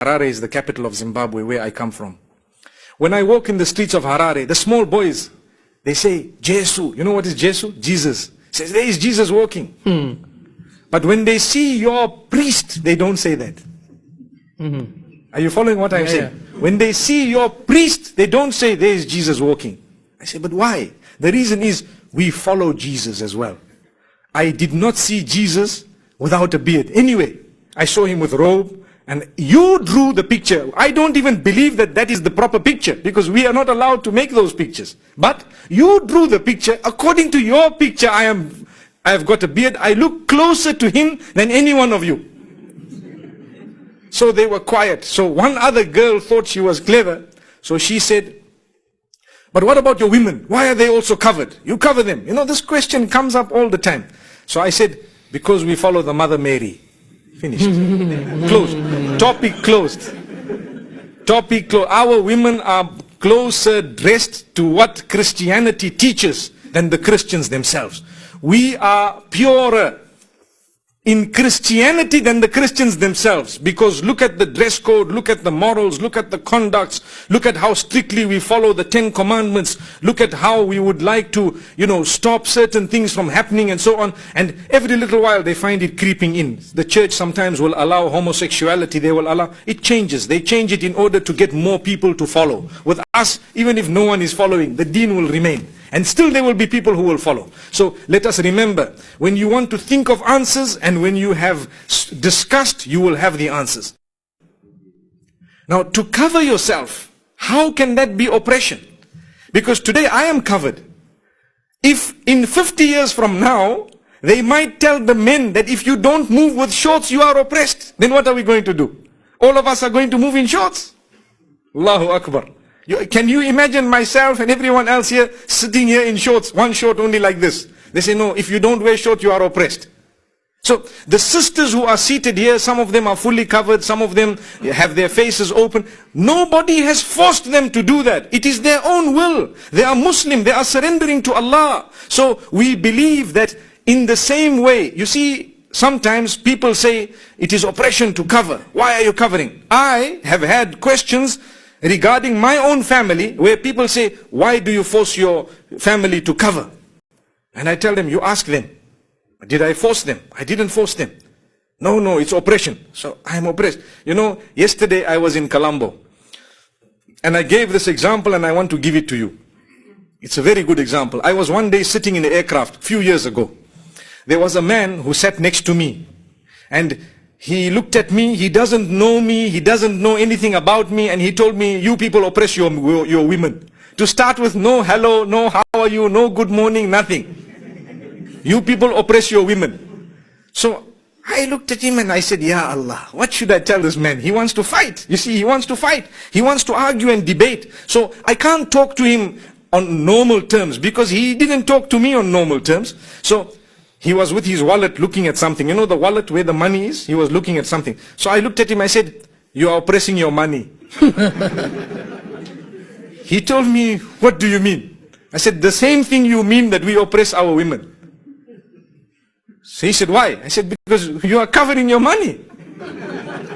Harare is the capital of Zimbabwe, where I come from. When I walk in the streets of Harare, the small boys, they say, Jesu. You know what is Jesu? Jesus. Says, there is Jesus walking. But when they see your priest, they don't say that. Are you following what I'm saying? When they see your priest, they don't say, there is Jesus walking. I say, but why? The reason is, we follow Jesus as well. I did not see Jesus without a beard. Anyway, I saw him with robe. And you drew the picture. I don't even believe that that is the proper picture, because we are not allowed to make those pictures. But you drew the picture. According to your picture, I have got a beard. I look closer to him than any one of you. So they were quiet. So one other girl thought she was clever. So she said, but what about your women? Why are they also covered? You cover them. You know, this question comes up all the time. So I said, because we follow the Mother Mary. Finished. Closed. Topic closed. Topic closed. Our women are closer dressed to what Christianity teaches than the Christians themselves. We are purer in Christianity than the Christians themselves, because look at the dress code, look at the morals, look at the conducts, look at how strictly we follow the 10 commandments, look at how we would like to, stop certain things from happening and so on. And every little while they find it creeping in. The church sometimes will allow homosexuality, they will allow, it changes. They change it in order to get more people to follow. With us, even if no one is following, the deen will remain. And still there will be people who will follow. So let us remember, when you want to think of answers and when you have discussed, you will have the answers. Now, to cover yourself, how can that be oppression? Because today I am covered. If in 50 years from now, they might tell the men that if you don't move with shorts, you are oppressed, then what are we going to do? All of us are going to move in shorts. Allahu Akbar. Can you imagine myself and everyone else here sitting here in shorts, one short only like this? They say, no, if you don't wear shorts, you are oppressed. So the sisters who are seated here, some of them are fully covered, some of them have their faces open. Nobody has forced them to do that. It is their own will. They are Muslim, they are surrendering to Allah. So we believe that in the same way, you see, sometimes people say it is oppression to cover. Why are you covering? I have had questions regarding my own family, where people say, why do you force your family to cover? And I tell them, you ask them. Did I force them? I didn't force them. No, it's oppression. So I am oppressed. Yesterday I was in Colombo. And I gave this example and I want to give it to you. It's a very good example. I was one day sitting in an aircraft, few years ago. There was a man who sat next to me. And he looked at me, he doesn't know me, he doesn't know anything about me, and he told me, you people oppress your women. To start with, no hello, no how are you, no good morning, nothing. You people oppress your women. So I looked at him and I said, Ya Allah, what should I tell this man? He wants to fight. You see, he wants to fight. He wants to argue and debate. So I can't talk to him on normal terms, because he didn't talk to me on normal terms. So he was with his wallet looking at something. You know the wallet where the money is? He was looking at something. So I looked at him, I said, you are oppressing your money. He told me, what do you mean? I said, the same thing you mean that we oppress our women. So he said, why? I said, because you are covering your money.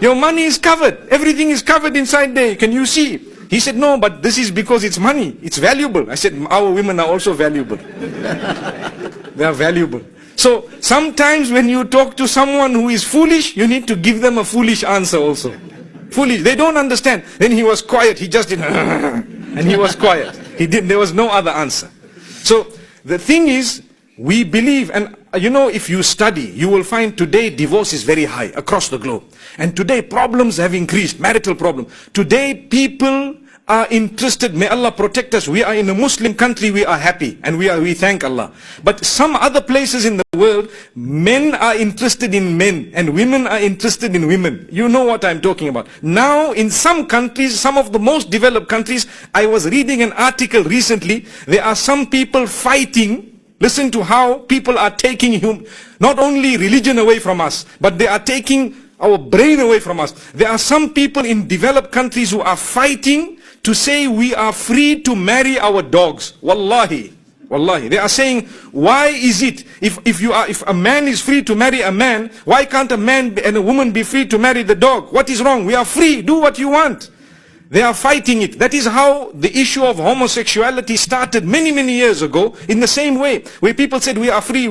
Your money is covered. Everything is covered inside there. Can you see? He said, no, but this is because it's money. It's valuable. I said, our women are also valuable. They are valuable. So sometimes when you talk to someone who is foolish, you need to give them a foolish answer also. Foolish. They don't understand. Then he was quiet. He just did, and he was quiet. There was no other answer. So the thing is, we believe, and if you study, you will find today divorce is very high across the globe. And today problems have increased, marital problem. Today people are interested, may Allah protect us. We are in a Muslim country, we are happy and we thank Allah. But some other places in the world, men are interested in men and women are interested in women. You know what I'm talking about. Now in some countries, some of the most developed countries, I was reading an article recently, there are some people fighting. Listen to how people are taking not only religion away from us, but they are taking our brain away from us. There are some people in developed countries who are fighting to say we are free to marry our dogs. Wallahi. Wallahi. They are saying, why is it, if a man is free to marry a man, why can't a man and a woman be free to marry the dog? What is wrong? We are free. Do what you want. They are fighting it. That is how the issue of homosexuality started many, many years ago, in the same way, where people said we are free,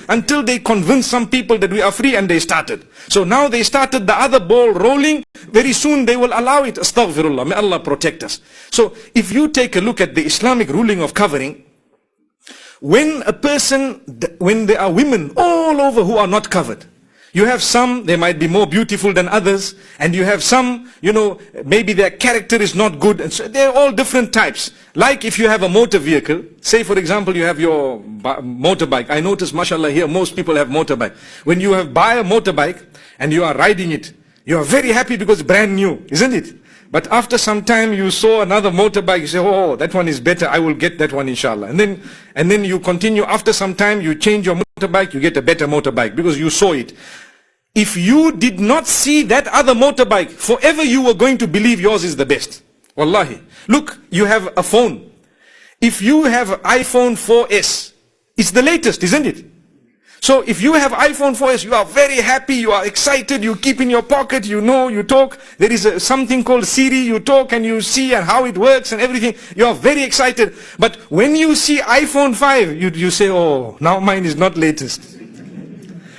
until they convinced some people that we are free, and they started. So now they started the other ball rolling. Very soon they will allow it. Astaghfirullah. May Allah protect us. So if you take a look at the Islamic ruling of covering, when there are women all over who are not covered, you have some, they might be more beautiful than others, and you have some, maybe their character is not good, and so they're all different types. Like if you have a motor vehicle, say for example you have your motorbike. I notice, mashallah, here most people have motorbike. When you buy a motorbike and you are riding it, you are very happy because it's brand new, isn't it? But after some time you saw another motorbike, you say, oh, that one is better, I will get that one inshallah. And then you continue, after some time you change your motorbike, you get a better motorbike because you saw it. If you did not see that other motorbike, forever you were going to believe yours is the best. Wallahi. Look, you have a phone. If you have iPhone 4S, it's the latest, isn't it? So if you have iPhone 4S, you are very happy, you are excited, you keep in your pocket, you talk. There is something called Siri, you talk and you see and how it works and everything. You are very excited. But when you see iPhone 5, you say, oh, now mine is not latest.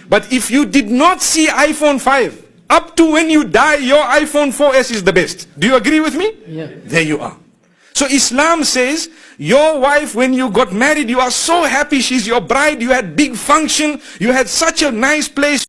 But if you did not see iPhone 5, up to when you die, your iPhone 4S is the best. Do you agree with me? Yeah. There you are. So Islam says, your wife, when you got married, you are so happy, she's your bride, you had big function, you had such a nice place